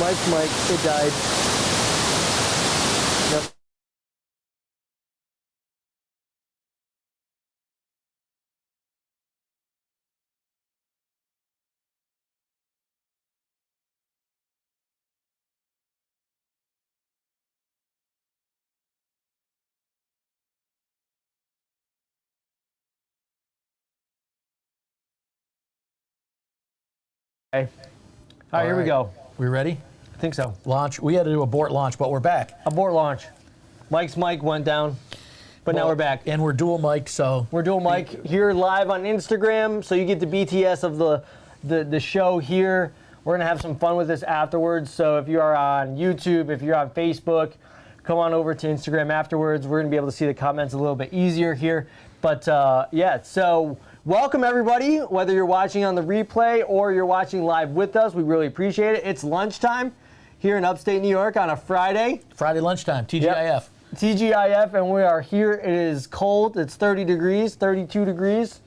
Mike's mic. It died. Yep. Okay. All right, here we go. We ready? I think so. Launch. We had to do abort launch, but we're back. Abort launch. Mike's mic went down, but now we're back. And we're dual mic, so. We're dual mic here live on Instagram, so you get the BTS of the show here. We're going to have some fun with this afterwards, so if you are on YouTube, if you're on Facebook, come on over to Instagram afterwards. We're going to be able to see the comments a little bit easier here. But yeah, so welcome everybody, whether you're watching on the replay or you're watching live with us. We really appreciate it. It's lunchtime here in upstate New York on a Friday. Friday lunchtime, TGIF. Yep. TGIF, and we are here. It is cold. It's 30 degrees, 32 degrees,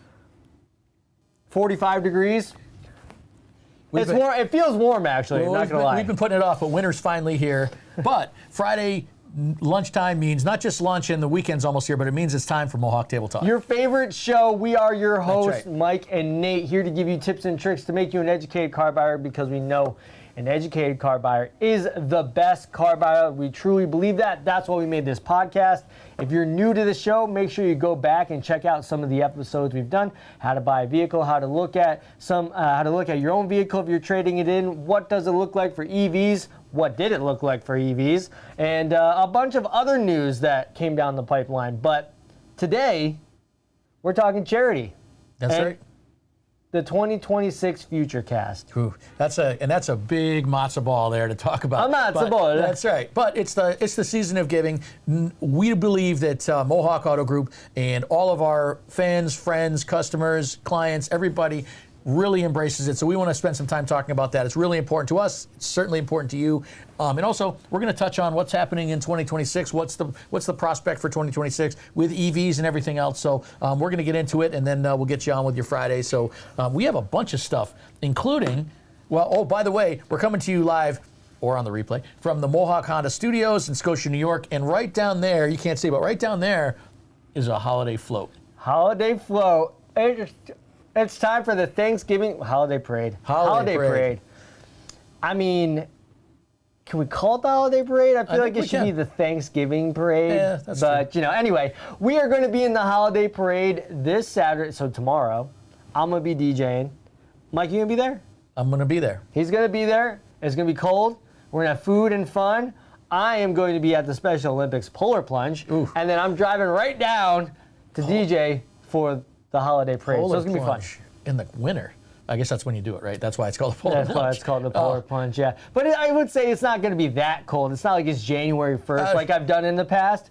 45 degrees. It's warm. It feels warm, actually. Well, not gonna lie. We've been putting it off, but winter's finally here. But Friday lunchtime means not just lunch and the weekend's almost here, but it means it's time for Mohawk Table Talk. Your favorite show. We are your hosts, right. Mike and Nate, here to give you tips and tricks to make you an educated car buyer, because we know an educated car buyer is the best car buyer. We truly believe that. That's why we made this podcast. If you're new to the show, make sure you go back and check out some of the episodes we've done. How to buy a vehicle, how to look at your own vehicle if you're trading it in. What does it look like for EVs? What did it look like for EVs? And a bunch of other news that came down the pipeline. But today, we're talking charity. That's right. The 2026 Futurecast. Ooh, that's a big matzo ball there to talk about. A matzo ball. That's right. But it's the season of giving. We believe that Mohawk Auto Group and all of our fans, friends, customers, clients, everybody really embraces it. So we want to spend some time talking about that. It's really important to us. It's certainly important to you. And also, we're going to touch on what's happening in 2026. What's the prospect for 2026 with EVs and everything else. So we're going to get into it, and then we'll get you on with your Friday. So we have a bunch of stuff, including, by the way, we're coming to you live or on the replay from the Mohawk Honda Studios in Scotia, New York. And right down there, you can't see, but right down there is a holiday float. Holiday float. It's time for the Thanksgiving holiday parade. Holiday parade. I mean, can we call it the holiday parade? I feel like it should be the Thanksgiving parade. Yeah, that's but true. Anyway, we are going to be in the holiday parade this Saturday. So tomorrow, I'm going to be DJing. Mike, you going to be there? I'm going to be there. He's going to be there. It's going to be cold. We're going to have food and fun. I am going to be at the Special Olympics Polar Plunge. Ooh. And then I'm driving right down to DJ for the holiday parade. So it's going to be fun. In the winter. I guess that's when you do it, right? That's why it's called the Polar Plunge. That's why it's called the Polar Plunge, yeah. But I would say it's not going to be that cold. It's not like it's January 1st like I've done in the past.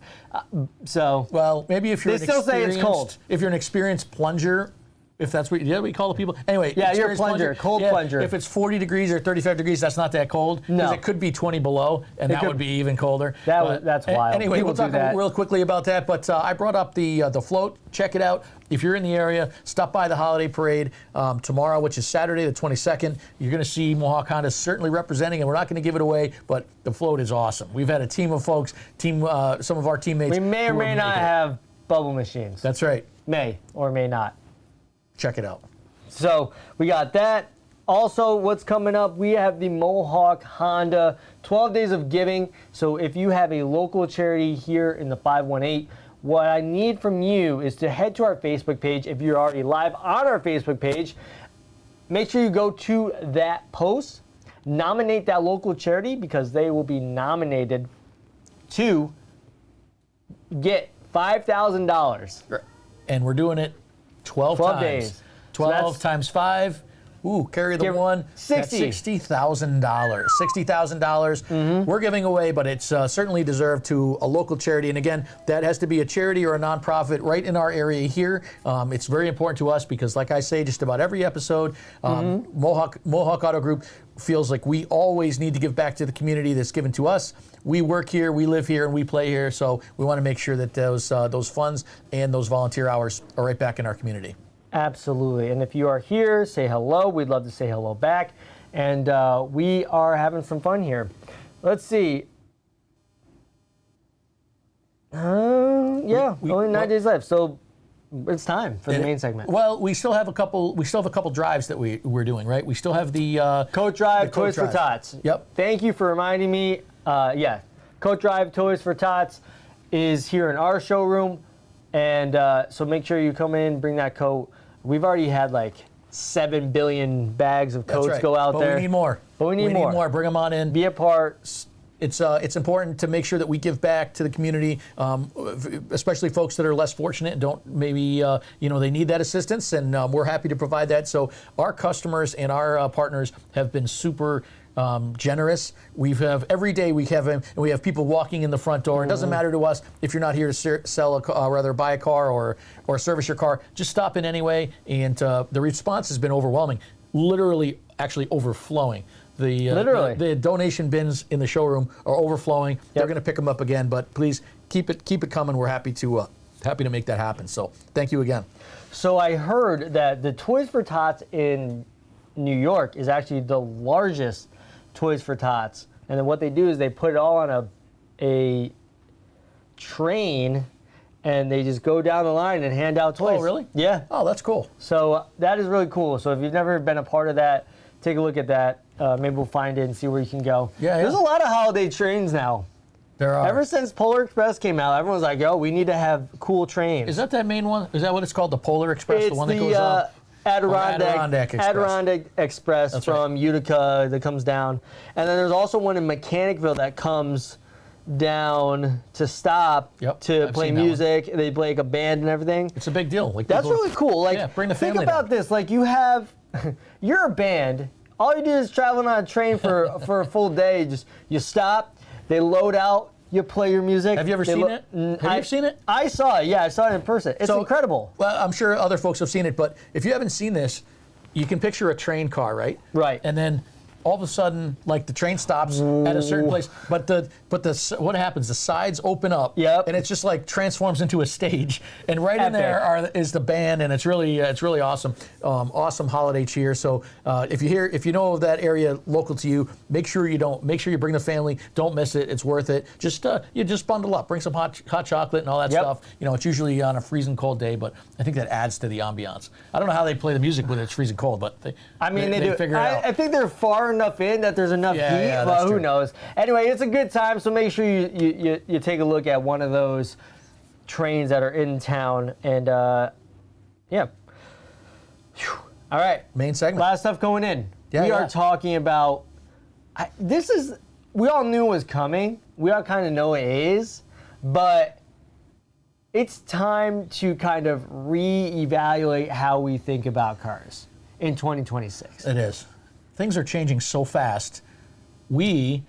Well, maybe if you're they still say it's cold. If you're an experienced plunger, if that's what you call the people. Anyway, yeah, you're a plunger, cold plunger. If it's 40 degrees or 35 degrees, that's not that cold. No. It could be 20 below, and that would be even colder. That's wild. Anyway, we'll talk real quickly about that. But I brought up the float. Check it out. If you're in the area, stop by the holiday parade tomorrow, which is Saturday the 22nd. You're going to see Mohawk Honda certainly representing, and we're not going to give it away, but the float is awesome. We've had a team of folks, some of our teammates. We may or may not have bubble machines. That's right. May or may not. Check it out. So we got that. Also, what's coming up, we have the Mohawk Honda 12 Days of Giving. So if you have a local charity here in the 518, what I need from you is to head to our Facebook page. If you're already live on our Facebook page, make sure you go to that post, nominate that local charity, because they will be nominated to get $5,000. And we're doing it 12 times. Days. 12 so times 5. Ooh, carry the one. 60. That's $60,000. $60,000 we're giving away, but it's certainly deserved to a local charity. And again, that has to be a charity or a nonprofit right in our area here. It's very important to us because, like I say, just about every episode, Mohawk Auto Group feels like we always need to give back to the community that's given to us. We work here, we live here, and we play here, so we want to make sure that those funds and those volunteer hours are right back in our community. Absolutely. And if you are here, say hello. We'd love to say hello back. and we are having some fun here. Let's see. Only 9 days left, so it's time for the main segment. Well, we still have a couple drives that we're doing, right? We still have the Coat Drive, Toys for Tots. Yep. Thank you for reminding me. Coat Drive, Toys for Tots is here in our showroom, and so make sure you come in, bring that coat. We've already had like 7 billion bags of coats go out there. But we need more. We need more. Bring them on in. Be a part. It's important to make sure that we give back to the community, especially folks that are less fortunate and don't maybe they need that assistance, and we're happy to provide that. So our customers and our partners have been super generous. Every day we have people walking in the front door. It doesn't matter to us if you're not here to sell buy a car or service your car. Just stop in anyway, and the response has been overwhelming. Literally, actually overflowing. The donation bins in the showroom are overflowing. Yep. They're going to pick them up again, but please keep it coming. We're happy to make that happen. So thank you again. So I heard that the Toys for Tots in New York is actually the largest Toys for Tots, and then what they do is they put it all on a train, and they just go down the line and hand out toys. Oh, really? Yeah. Oh, that's cool. So that is really cool. So if you've never been a part of that, take a look at that. Maybe we'll find it and see where you can go. Yeah. There's a lot of holiday trains now. There are. Ever since Polar Express came out, everyone's like, yo, we need to have cool trains. Is that main one? Is that what it's called, the Polar Express? It's the one that goes on? Adirondack Express from Utica that comes down. And then there's also one in Mechanicville that comes down to stop to play music. They play like a band and everything. It's a big deal. Like that's really cool. Like, bring the family think about this. Like, you're a band. All you do is travel on a train for a full day. You stop, they load out, you play your music. Have you ever seen it? Have you ever seen it? I saw it. Yeah, I saw it in person. It's incredible. Well, I'm sure other folks have seen it, but if you haven't seen this, you can picture a train car, right? Right. And then all of a sudden, like the train stops at a certain place, but what happens? The sides open up, and it just like transforms into a stage, and right in there is the band, and it's really awesome, awesome holiday cheer. So if you know of that area local to you, make sure you bring the family. Don't miss it. It's worth it. Just bundle up, bring some hot chocolate and all that stuff. It's usually on a freezing cold day, but I think that adds to the ambiance. I don't know how they play the music when it's freezing cold, but they do. Figure it out. I think they're far enough in that there's enough heat. Well, who knows? Anyway, it's a good time, so make sure you take a look at one of those trains that are in town. And All right. Main segment. Last stuff going in. We are talking about we all knew it was coming. We all kind of know it is, but it's time to kind of reevaluate how we think about cars in 2026. It is. Things are changing so fast. The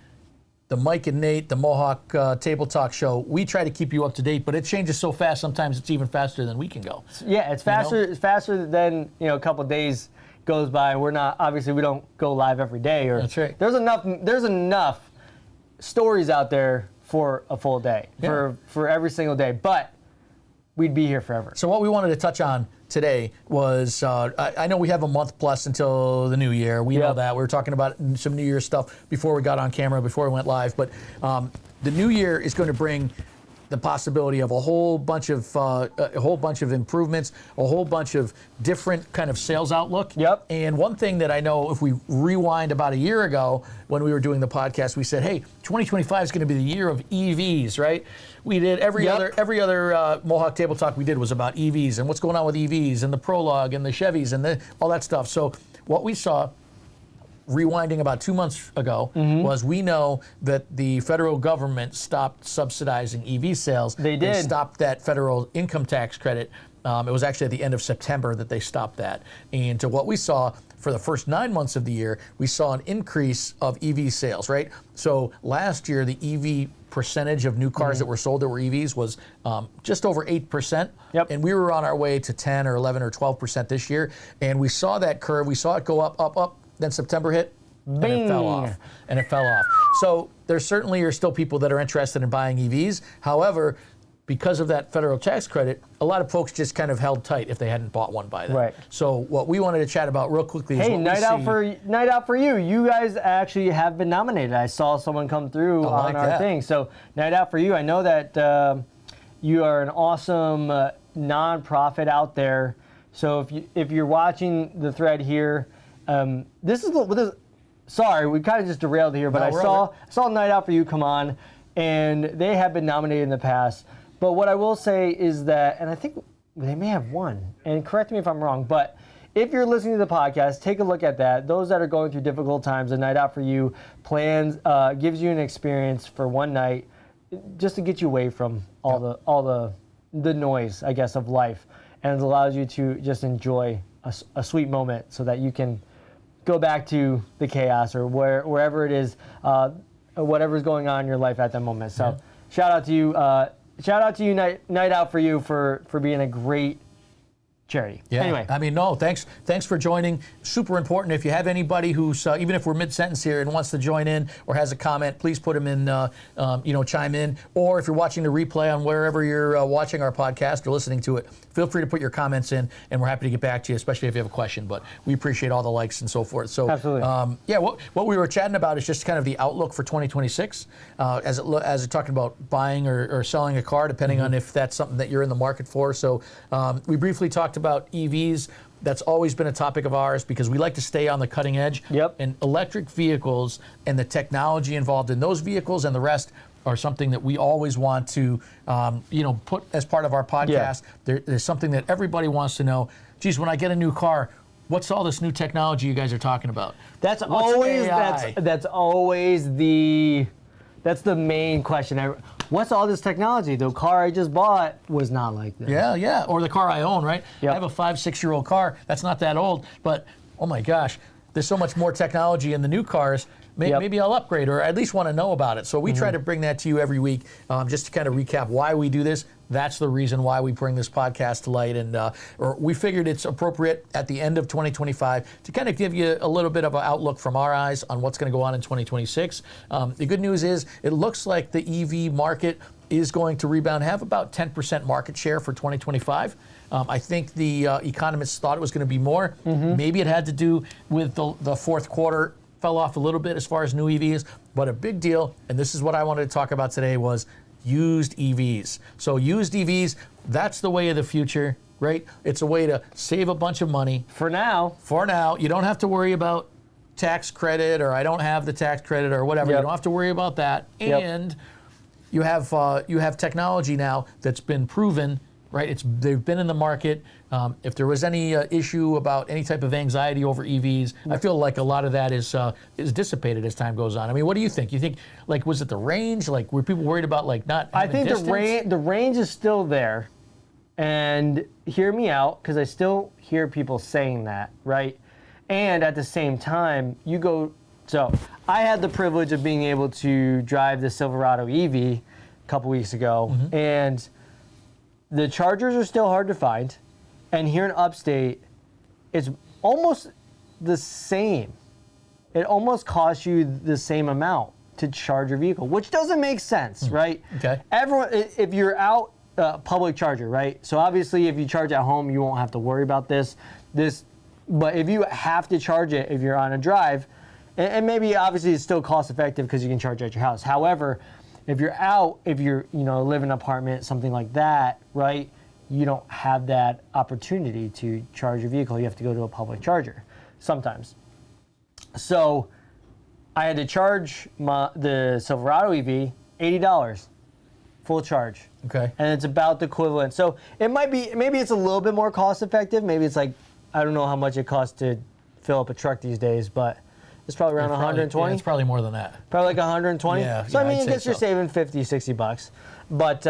Mike and Nate, the Mohawk Table Talk Show, we try to keep you up to date, but it changes so fast. Sometimes it's even faster than we can go. Yeah, it's faster. It's faster than a couple of days goes by. We don't go live every day. That's right. There's enough stories out there for a full day for every single day, but we'd be here forever. So what we wanted to touch on today was, I know we have a month plus until the new year. We know that. We were talking about some New Year's stuff before we got on camera, before we went live. But the new year is going to bring the possibility of a whole bunch of improvements, a whole bunch of different kind of sales outlook. Yep. And one thing that I know, if we rewind about a year ago when we were doing the podcast, we said, hey, 2025 is going to be the year of EVs, right? We did every other Mohawk Table Talk we did was about EVs and what's going on with EVs and the Prologue and the Chevys and all that stuff. So what we saw, rewinding about 2 months ago, was we know that the federal government stopped subsidizing EV sales. They did. They stopped that federal income tax credit. It was actually at the end of September that they stopped that. And to what we saw for the first 9 months of the year, we saw an increase of EV sales, right? So last year, the EV percentage of new cars that were sold that were EVs was just over 8%. Yep. And we were on our way to 10 or 11 or 12% this year. And we saw that curve. We saw it go up, up, up. Then September hit, and it fell off. So there certainly are still people that are interested in buying EVs. However, because of that federal tax credit, a lot of folks just kind of held tight if they hadn't bought one by then. Right. So what we wanted to chat about real quickly is Hey, what night out for you. You guys actually have been nominated. I saw someone come through on our thing. So night out for you. I know that you are an awesome nonprofit out there. So if you're watching the thread here, sorry, we kind of just derailed here, but I saw Night Out for You come on, and they have been nominated in the past. But what I will say is that, and I think they may have won, and correct me if I'm wrong, but if you're listening to the podcast, take a look at that. Those that are going through difficult times, A Night Out for You plans gives you an experience for one night, just to get you away from all the noise, I guess, of life, and it allows you to just enjoy a sweet moment, so that you can go back to the chaos or wherever it is, whatever's going on in your life at that moment. So shout out to you. Shout out to you, Night Out for You, for being a great charity. Yeah. Anyway. I mean, no, thanks for joining. Super important. If you have anybody who's, even if we're mid-sentence here and wants to join in or has a comment, please put them in, chime in. Or if you're watching the replay on wherever you're watching our podcast or listening to it, feel free to put your comments in, and we're happy to get back to you, especially if you have a question. But we appreciate all the likes and so forth. So, absolutely. What we were chatting about is just kind of the outlook for 2026, as it talking about buying or selling a car, depending on if that's something that you're in the market for. So we briefly talked about EVs. That's always been a topic of ours because we like to stay on the cutting edge. Yep. And electric vehicles and the technology involved in those vehicles and the rest are something that we always want to, put as part of our podcast. Yeah. There's something that everybody wants to know. Geez, when I get a new car, what's all this new technology you guys are talking about? That's always the main question. What's all this technology? The car I just bought was not like this. Yeah. Or the car I own, right? Yep. I have a 5-6-year-old car. That's not that old, but oh my gosh, there's so much more technology in the new cars. Maybe I'll upgrade, or at least want to know about it. So we try to bring that to you every week, just to kind of recap why we do this. That's the reason why we bring this podcast to light, and or we figured it's appropriate at the end of 2025 to kind of give you a little bit of an outlook from our eyes on what's going to go on in 2026. The good news is it looks like the EV market is going to rebound, have about 10% market share for 2025. I think the economists thought it was going to be more. Maybe it had to do with the fourth quarter fell off a little bit as far as new EVs, but a big deal, and this is what I wanted to talk about today, was used EVs. So used EVs, that's the way of the future, right? It's a way to save a bunch of money. For now. You don't have to worry about tax credit, or I don't have the tax credit, or whatever. You don't have to worry about that. And you have technology now that's been proven, right? They've been in the market. If there was any issue about any type of anxiety over EVs, I feel like a lot of that is dissipated as time goes on. I mean, what do you think? You think, like, was it the range? Like, were people worried about, like, not having distance? I think the range is still there. And hear me out, because I still hear people saying that, right? And at the same time, so I had the privilege of being able to drive the Silverado EV a couple weeks ago, and the chargers are still hard to find. And here in upstate, it's almost the same. It almost costs you the same amount to charge your vehicle, which doesn't make sense, right? Okay. Everyone, if you're out public charger, right? So obviously, if you charge at home, you won't have to worry about this. But if you have to charge it, if you're on a drive, and maybe obviously it's still cost effective because you can charge at your house. However, if you're out, if you're live in an apartment, something like that, right? You don't have that opportunity to charge your vehicle. You have to go to a public charger sometimes. So I had to charge the Silverado EV $80, full charge. Okay. And it's about the equivalent. So maybe it's a little bit more cost effective. Maybe it's like, I don't know how much it costs to fill up a truck these days, but it's probably around 120. Yeah, it's probably more than that. Probably like 120. Yeah. So I mean, I guess you're so. saving $50-$60. But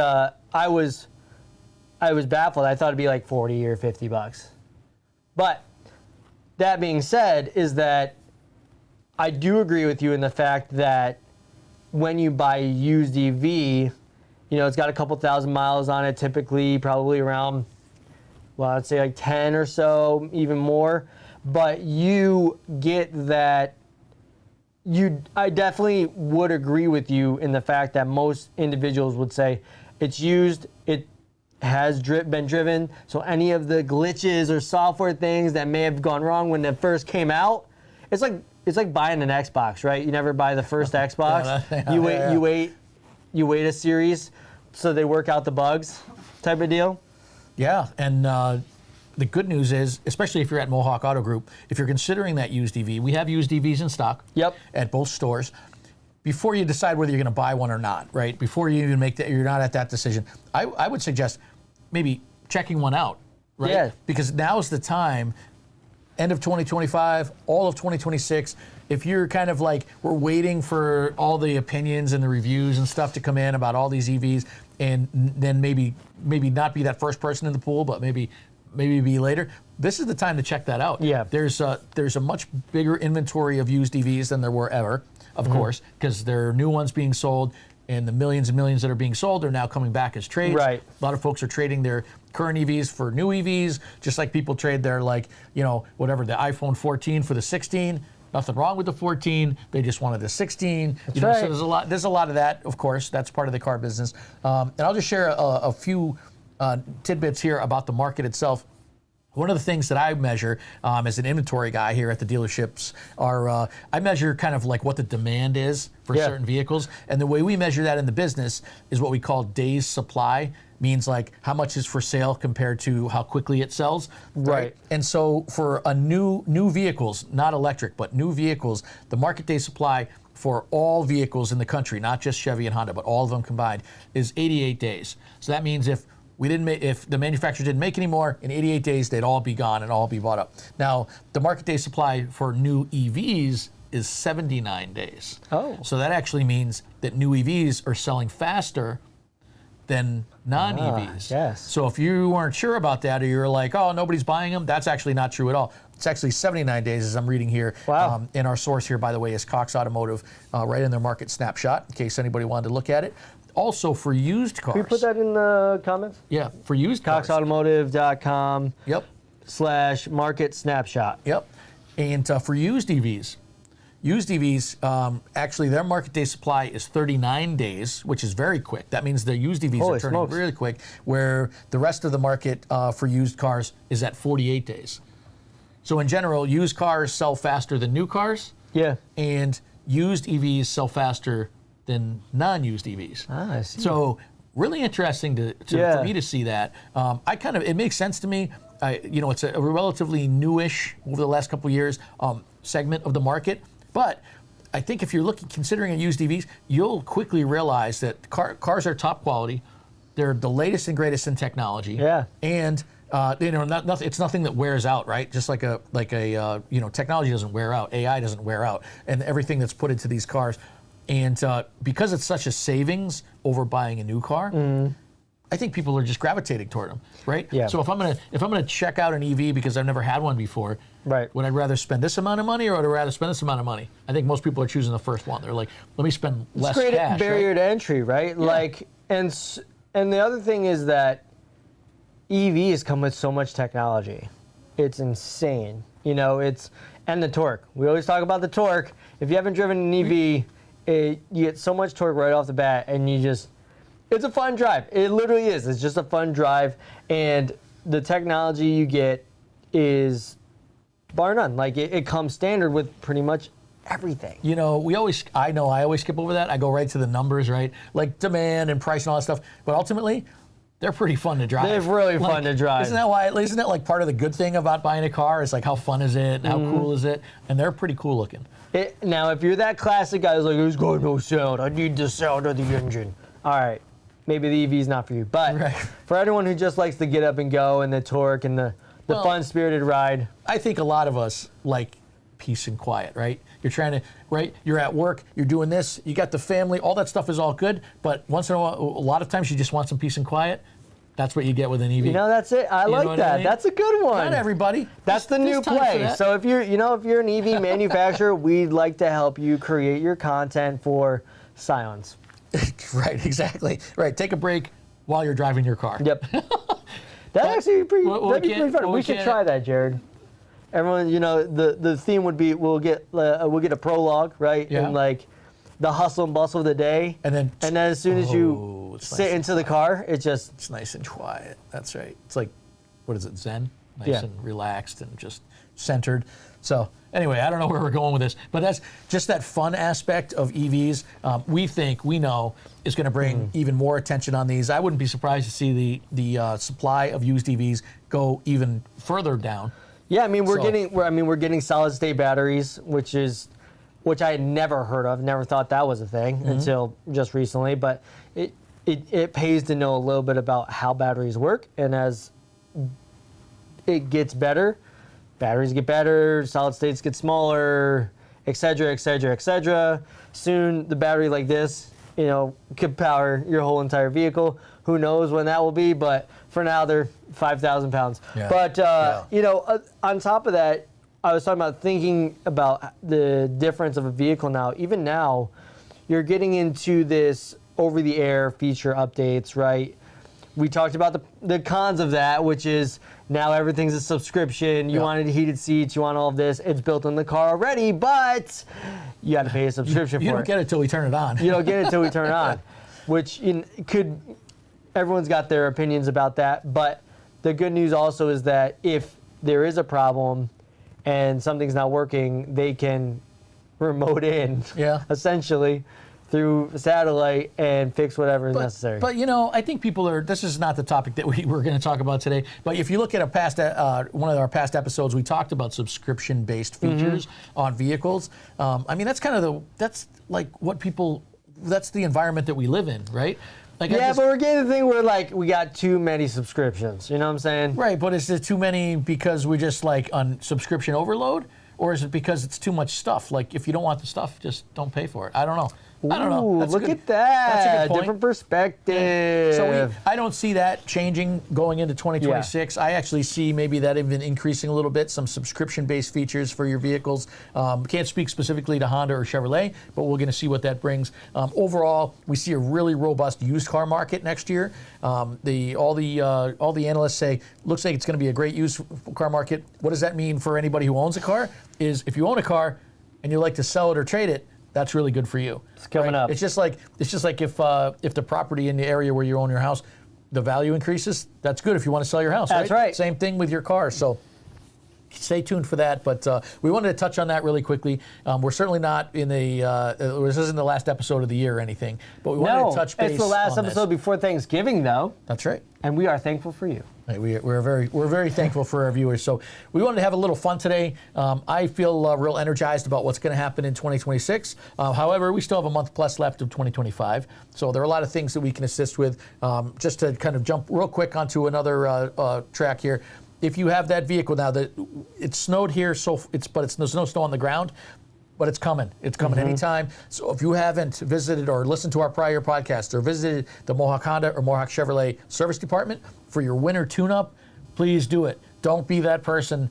I was baffled. I thought it'd be like $40 or $50. But that being said, is that I do agree with you in the fact that when you buy a used EV, it's got a couple thousand miles on it, typically probably around, well, I'd say like 10 or so, even more. But you get that. I definitely would agree with you in the fact that most individuals would say, It's used. It has been driven. So any of the glitches or software things that may have gone wrong when it first came out, it's like buying an Xbox, right? You never buy the first Xbox. You wait a series so they work out the bugs, type of deal. Yeah, and the good news is, especially if you're at Mohawk Auto Group, if you're considering that used EV, we have used EVs in stock. Yep. At both stores. Before you decide whether you're going to buy one or not, right? Before you even make that, you're not at that decision. I would suggest maybe checking one out, right? Yeah. Because now's the time, end of 2025, all of 2026, if you're kind of like, we're waiting for all the opinions and the reviews and stuff to come in about all these EVs, and then maybe not be that first person in the pool, but maybe be later. This is the time to check that out. Yeah. There's a much bigger inventory of used EVs than there were ever, of course, because there are new ones being sold, and the millions and millions that are being sold are now coming back as trades. Right. A lot of folks are trading their current EVs for new EVs, just like people trade their, like, whatever, the iPhone 14 for the 16. Nothing wrong with the 14. They just wanted the 16. That's right. So there's a lot of that, of course. That's part of the car business. And I'll just share a few tidbits here about the market itself. One of the things that I measure as an inventory guy here at the dealerships are I measure kind of like what the demand is for certain vehicles. And the way we measure that in the business is what we call days supply. Means like how much is for sale compared to how quickly it sells. Right. And so for a new vehicles, not electric, but new vehicles, the market day supply for all vehicles in the country, not just Chevy and Honda, but all of them combined, is 88 days. So that means if the manufacturer didn't make any more, in 88 days, they'd all be gone and all be bought up. Now, the market day supply for new EVs is 79 days. Oh. So that actually means that new EVs are selling faster than non-EVs. Yes. So if you weren't sure about that, or you're like, oh, nobody's buying them, that's actually not true at all. It's actually 79 days, as I'm reading here. Wow. And our source here, by the way, is Cox Automotive, right in their market snapshot, in case anybody wanted to look at it. Also, for used cars. Can we put that in the comments? Yeah, for used cars. CoxAutomotive.com Yep. /market snapshot. Yep. And for used EVs, actually their market day supply is 39 days, which is very quick. That means the used EVs Holy are turning smokes. really quick, where the rest of the market for used cars is at 48 days. So in general, used cars sell faster than new cars. Yeah. And used EVs sell faster than non-used EVs. Ah, I see. So really interesting for me to see that. It makes sense to me. It's a relatively newish, over the last couple of years, segment of the market. But I think if you're considering a used EVs, you'll quickly realize that cars are top quality. They're the latest and greatest in technology. Yeah. And it's nothing that wears out, right? Just like technology doesn't wear out, AI doesn't wear out, and everything that's put into these cars. And because it's such a savings over buying a new car, I think people are just gravitating toward them, right? Yeah. So if I'm gonna check out an EV because I've never had one before, right? Would I rather spend this amount of money, or would I rather spend this amount of money? I think most people are choosing the first one. They're like, let me spend less cash. It's great barrier to entry, right? Yeah. Like, and the other thing is that EVs come with so much technology. It's insane. And the torque. We always talk about the torque. If you haven't driven an EV, you get so much torque right off the bat, and it's a fun drive. It literally is. It's just a fun drive, and the technology you get is bar none. Like it comes standard with pretty much everything. I always skip over that. I go right to the numbers, right? Like demand and price and all that stuff. But ultimately, they're pretty fun to drive. They're really fun to drive. Isn't that like part of the good thing about buying a car? Is like how fun is it? How cool is it? And they're pretty cool looking. Now, if you're that classic guy who's like, there's got no sound, I need the sound of the engine. All right, maybe the EV's not for you. But for everyone who just likes to get up and go and the torque and the fun, spirited ride. I think a lot of us like peace and quiet, right? You're at work, you're doing this, you got the family, all that stuff is all good, but once in a while, a lot of times you just want some peace and quiet. That's what you get with an EV. That's it. I like that. I mean? That's a good one. Not everybody. That's the new play. So if you're an EV manufacturer, we'd like to help you create your content for Scions. Right, exactly. Right, take a break while you're driving your car. Yep. That'd be pretty fun. We should try that, Jared. Everyone, the theme would be we'll get a prologue, right? Yeah. And like the hustle and bustle of the day. And then as soon as you Ooh, it's sit nice. into the car, It's nice and quiet. That's right. It's like, what is it, Zen? Nice and relaxed and just centered. So anyway, I don't know where we're going with this, but that's just that fun aspect of EVs. We know is going to bring even more attention on these. I wouldn't be surprised to see the supply of used EVs go even further down. Yeah, I mean we're getting solid state batteries, which I had never heard of, never thought that was a thing until just recently. But it pays to know a little bit about how batteries work, and as it gets better, batteries get better, solid states get smaller, et cetera, et cetera, et cetera. Soon the battery like this, could power your whole entire vehicle. Who knows when that will be, but for now they're 5,000 pounds. Yeah. But on top of that, I was talking about thinking about the difference of a vehicle now. Even now, you're getting into this over-the-air feature updates, right? We talked about the cons of that, which is now everything's a subscription. You wanted heated seats, you want all of this. It's built in the car already, but you got to pay a subscription for it. You don't get it till we turn it on. You don't get it till we turn it on, which everyone's got their opinions about that. But the good news also is that if there is a problem and something's not working, they can remote in, essentially, through satellite and fix whatever is necessary. But I think this is not the topic that we were going to talk about today, but if you look at one of our past episodes, we talked about subscription-based features on vehicles. That's the environment that we live in, right? But we're getting the thing where we got too many subscriptions, you know what I'm saying? Right, but is it too many because we're just on subscription overload? Or is it because it's too much stuff? Like, if you don't want the stuff, just don't pay for it. I don't know. I don't know. Look at that. That's a good point. Different perspective. So I don't see that changing going into 2026. I actually see maybe that even increasing a little bit, some subscription-based features for your vehicles. Can't speak specifically to Honda or Chevrolet, but we're going to see what that brings. Overall, we see a really robust used car market next year. All the analysts say, looks like it's going to be a great used car market. What does that mean for anybody who owns a car? Is if you own a car and you like to sell it or trade it, that's really good for you. It's coming up. It's just like if the property in the area where you own your house, the value increases. That's good if you want to sell your house. That's right. Same thing with your car. So stay tuned for that. But we wanted to touch on that really quickly. We're certainly not in this isn't the last episode of the year or anything. But we wanted to touch base. It's the last episode before Thanksgiving, though. That's right. And we are thankful for you. We're very thankful for our viewers. So we wanted to have a little fun today. I feel real energized about what's going to happen in 2026. However, we still have a month plus left of 2025. So there are a lot of things that we can assist with. Just to kind of jump real quick onto another track here. If you have that vehicle now, it snowed here, there's no snow on the ground. But it's coming. It's coming anytime. So if you haven't visited or listened to our prior podcast or visited the Mohawk Honda or Mohawk Chevrolet service department for your winter tune-up, please do it. Don't be that person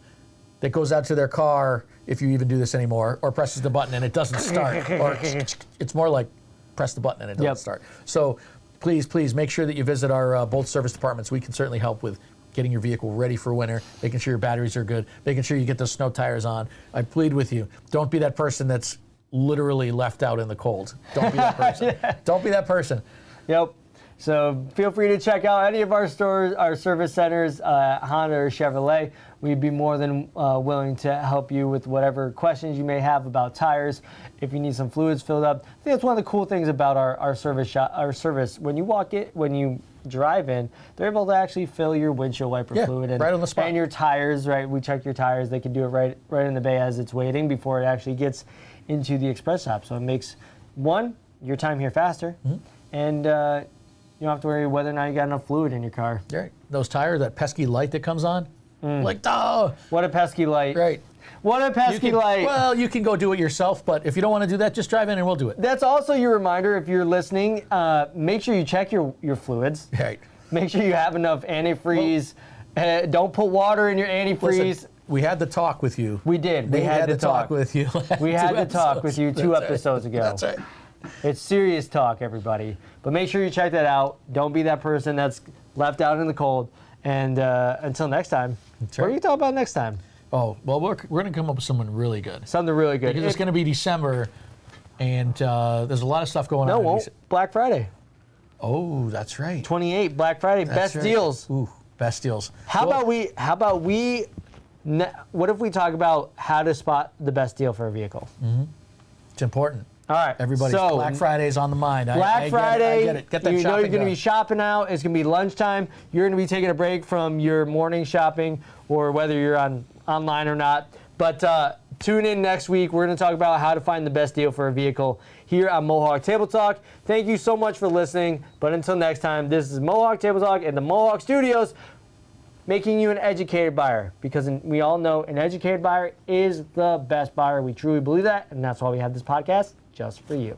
that goes out to their car, if you even do this anymore, or presses the button and it doesn't start. Or it's more like press the button and it doesn't start. So please make sure that you visit our both service departments. We can certainly help with getting your vehicle ready for winter, making sure your batteries are good, making sure you get those snow tires on. I plead with you, don't be that person that's literally left out in the cold. Don't be that person. Don't be that person. Yep. So feel free to check out any of our stores, our service centers, Honda or Chevrolet. We'd be more than willing to help you with whatever questions you may have about tires. If you need some fluids filled up, I think that's one of the cool things about our service shop. Our service, when you drive in, they're able to actually fill your windshield wiper fluid right on the spot. And your tires. Right, we check your tires. They can do it right in the bay as it's waiting before it actually gets into the express shop. So it makes your time here faster, and you don't have to worry whether or not you got enough fluid in your car. Right. Those tires, that pesky light that comes on, what a pesky light. Right. What a pesky light. Well, you can go do it yourself, but if you don't want to do that, just drive in and we'll do it. That's also your reminder, if you're listening, make sure you check your fluids. Right. Make sure you have enough antifreeze. Don't put water in your antifreeze. Listen, we had the talk with you. We did. We had to talk with you. We had to talk with you 2 episodes ago. That's right. It's serious talk, everybody. But make sure you check that out. Don't be that person that's left out in the cold. And until next time, what are you talking about next time? Oh, well, we're going to come up with someone really good. Something really good. Because it's going to be December, and there's a lot of stuff going on. No, it won't. Black Friday. Oh, that's right. 28, Black Friday, That's best right. deals. Ooh, best deals. How about we, what if we talk about how to spot the best deal for a vehicle? It's important. All right. Everybody's so, Black Friday's on the mind. Black Friday, I get it. Get that you know shopping you're going to done. be shopping out. It's going to be lunchtime. You're going to be taking a break from your morning shopping or whether you're online or not. But tune in next week. We're going to talk about how to find the best deal for a vehicle here on Mohawk Table Talk. Thank you so much for listening. But until next time, this is Mohawk Table Talk in the Mohawk Studios, making you an educated buyer, because we all know an educated buyer is the best buyer. We truly believe that, and that's why we have this podcast just for you.